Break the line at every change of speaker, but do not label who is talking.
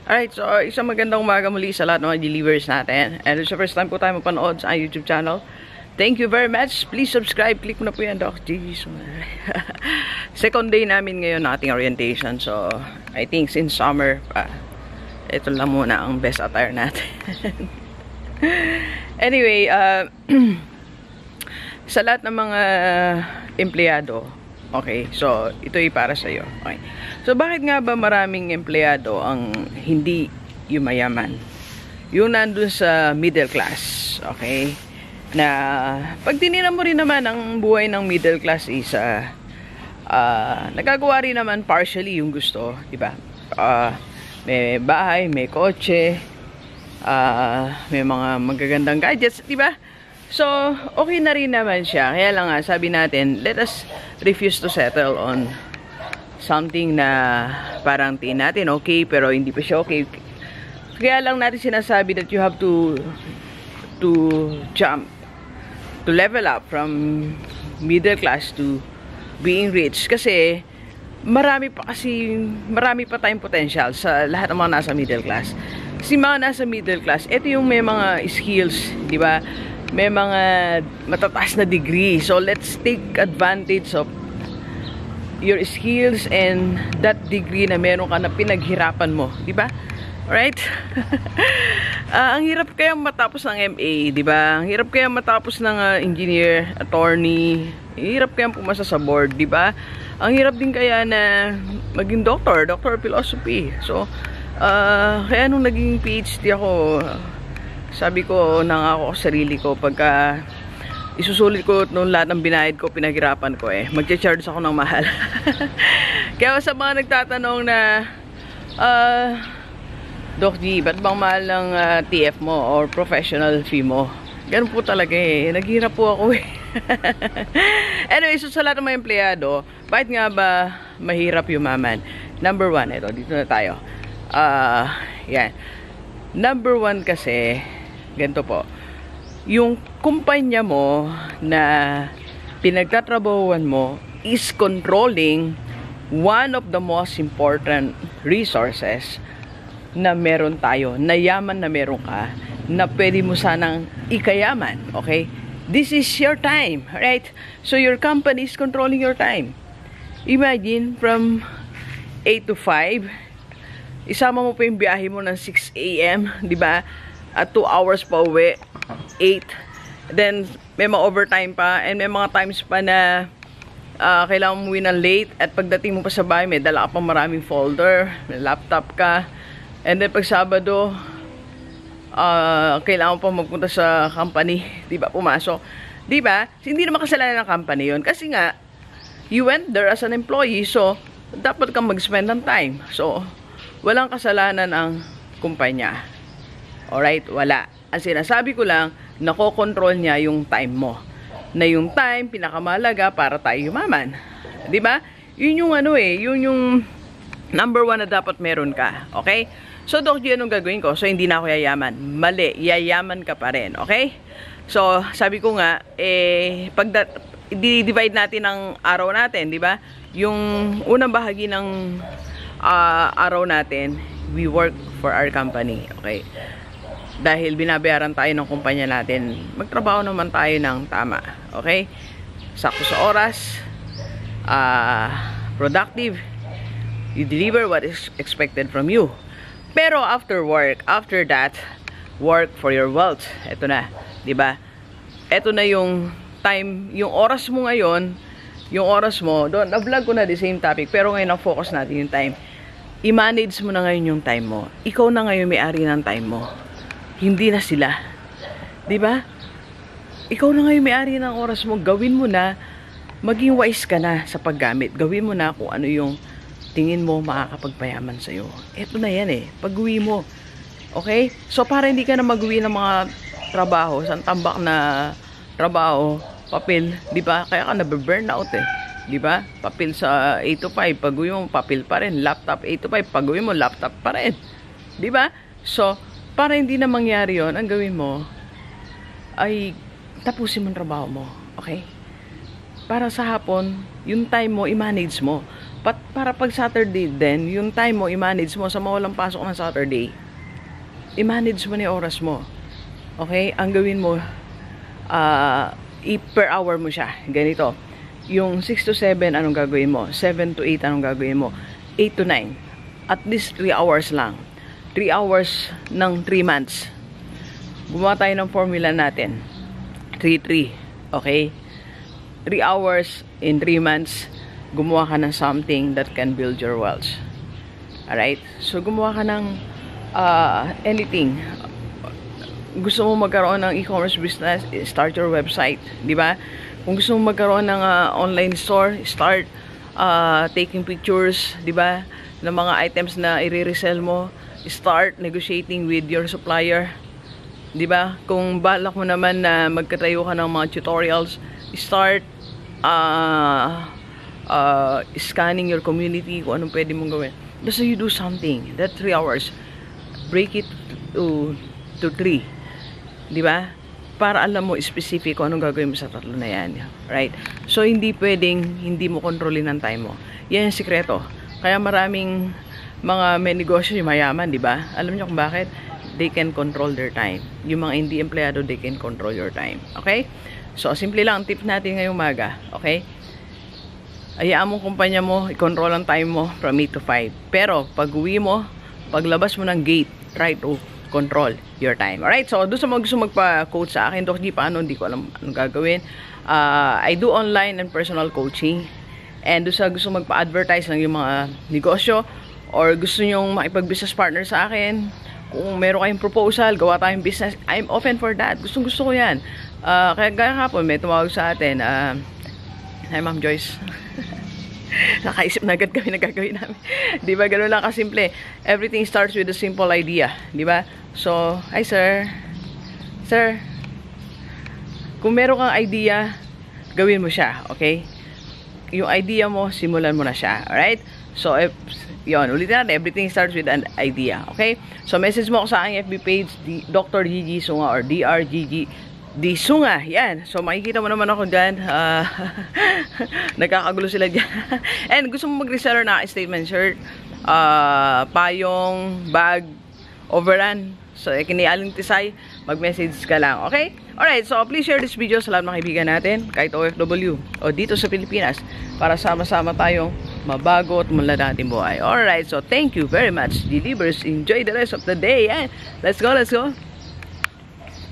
Alright, so isang magandang umaga muli sa lahat ng mga delivers natin. And it's the first time po tayo mapanood sa YouTube channel. Thank you very much. Please subscribe. Click mo na po yan, Doc Gigi. Second day namin ngayon ng ating orientation. So, I think since summer, ito lang muna ang best attire natin. Anyway, sa lahat ng mga empleyado, okay, so ito ay para sa iyo. Okay. So bakit nga ba maraming empleyado ang hindi yung mayaman? Yung nandun sa middle class, okay? Na pag tinignan mo rin naman ang buhay ng middle class is nagagawa rin naman partially yung gusto, di ba? May bahay, may kotse, may mga magagandang gadgets, di ba? So, okay na rin naman siya. Kaya lang nga, sabi natin, let us refuse to settle on something na parang tingin natin okay, pero hindi pa siya okay. Kaya lang natin sinasabi that you have to jump, to level up from middle class to being rich. Kasi, marami pa tayong potential sa lahat ng mga nasa middle class. Kasi mga nasa middle class, ito yung may mga skills, di ba? May mga matataas na degree. So, let's take advantage of your skills and that degree na meron ka na pinaghirapan mo. Diba? Alright? Ang hirap kaya matapos ng MA. Diba? Ang hirap kaya matapos ng engineer, attorney. Ang hirap kaya pumasa sa board. Diba? Ang hirap din kaya na maging doctor of philosophy. So, kaya nung naging PhD ako, sabi ko, nangako sa sarili ko, pagka isusulit ko nung lahat ng binayad ko, pinaghirapan ko magcha-charge ako ng mahal. Kaya sa mga nagtatanong na, Doc G, ba't bang mahal ng TF mo or professional fee mo? Ganun po talaga naghirap po ako Anyway, so sa lahat ng mga empleyado, bakit nga ba mahirap yumaman? Number one, ito, dito na tayo. Yan. Number one kasi, ganito po, yung kumpanya mo na pinagtatrabahuan mo is controlling one of the most important resources na meron tayo, na yaman na meron ka, na pwede mo sanang ikayaman, okay? This is your time, right? So your company is controlling your time. Imagine from 8 to 5, isama mo pa yung biyahe mo ng 6 AM, di ba? At 2 hours pa uwi, 8. Then, may mga overtime pa, and may mga times pa na kailangan mo uwi ng late, at pagdating mo pa sa bahay, may dala ka pang maraming folder, may laptop ka, and then pag Sabado, kailangan mo pa magpunta sa company, di ba, pumasok. Di ba? Hindi naman kasalanan ng company yon, kasi nga, you went there as an employee, so, dapat kang mag-spend ng time. So, walang kasalanan ang kumpanya. Alright, wala. Ang sinasabi ko lang, nakokontrol niya yung time mo. Na yung time, pinakamalaga para tayo yumaman. Diba? Yun yung yun yung number one na dapat meron ka. Okay? So, Doc G, anong gagawin ko? So, hindi na ako yayaman. Mali, yayaman ka pa rin. Okay? So, sabi ko nga, i-divide natin ang araw natin, diba? Yung unang bahagi ng araw natin, we work for our company. Okay? Dahil binabayaran tayo ng kumpanya natin, magtrabaho naman tayo ng tama. Okay? Sakto sa oras, productive, you deliver what is expected from you. Pero after work, after that, work for your wealth. Ito na, di ba? Ito na yung time, yung oras mo ngayon, yung oras mo, doon, na-vlog ko na the same topic, pero ngayon ang focus natin yung time. I-manage mo na ngayon yung time mo. Ikaw na ngayon may-ari ng time mo. Hindi na sila. Diba? Ikaw na ngayon may-ari ng oras mo. Gawin mo na. Maging wise ka na sa paggamit. Gawin mo na kung ano yung tingin mo makakapagpayaman sa'yo. Ito na yan pag-uwi mo. Okay? So, para hindi ka na mag-uwi ng mga trabaho, santambak na trabaho, papel, diba? Kaya ka nabe-burnout diba? Papel sa 8 to 5, pag-uwi mo, papel pa rin. Laptop 8 to 5, pag-uwi mo, laptop pa rin. Diba? So, para hindi na mangyari yon, ang gawin mo ay tapusin mo ang trabaho mo. Okay? Para sa hapon, yung time mo, i-manage mo. Para pag Saturday din, yung time mo, i-manage mo sa mawalang pasok ng Saturday. I-manage mo na yung oras mo. Okay? Ang gawin mo, per hour mo siya. Ganito. Yung 6 to 7, anong gagawin mo? 7 to 8, anong gagawin mo? 8 to 9. At least 3 hours lang. 3 hours ng 3 months. Gumawa tayo ng formula natin. 3-3. Okay? 3 hours in 3 months, gumawa ka ng something that can build your wealth. Alright? So, gumawa ka ng anything. Gusto mo magkaroon ng e-commerce business, start your website. Diba? Kung gusto mo magkaroon ng online store, start taking pictures, diba? Ng mga items na i-resell mo. Start negotiating with your supplier. Diba? Kung balak mo naman na magkatayo ka ng mga tutorials, start scanning your community, kung anong pwede mong gawin. Basta you do something. That 3 hours. Break it to 3. Diba? Para alam mo specific kung anong gagawin mo sa tatlo na yan. Right? So, hindi pwedeng hindi mo kontrolin ang time mo. Yan yung sikreto. Kaya maraming mga may negosyo yung mayaman, diba? Alam niyo kung bakit? They can control their time. Yung mga hindi empleyado, they can control your time. Okay? So, simple lang ang tip natin ngayong umaga. Okay? Hayaan mong kumpanya mo, i-control ang time mo from 8 to 5. Pero, pag uwi mo, paglabas mo ng gate, try to control your time. Alright? So, doon sa mga gusto magpa-coach sa akin, Doc G, paano? Hindi ko alam anong gagawin. I do online and personal coaching. And doon sa gusto magpa-advertise ng yung mga negosyo, or gusto nyong makipag-business partner sa akin, kung meron kayong proposal, gawa tayong business, I'm open for that. Gusto ko yan. Kaya gaya nga po, may tumawag sa atin. Hi, Ma'am Joyce. Nakaisip na agad kami na gagawin namin. Di ba? Ganun lang kasimple. Everything starts with a simple idea. Di ba? So, hi, sir. Sir, kung meron kang idea, gawin mo siya. Okay? Yung idea mo, simulan mo na siya. Alright? So, yun, ulitin natin, everything starts with an idea. Okay? So, message mo ako sa aking FB page, Dr. Gigi Sunga or Dr. Gigi di Sunga. Yan. So, makikita mo naman ako dyan. Nagkakagulo sila dyan. And gusto mo mag-reseller na statement shirt, payong, bag, overrun. So, kinialing tisay, mag-message ka lang. Okay? Alright. So, please share this video sa lahat ng kaibigan natin, kahit OFW o dito sa Pilipinas, para sama-sama tayong mabago at mula natin buhay. Alright, so thank you very much, Delivers. Enjoy the rest of the day. Let's go, let's go.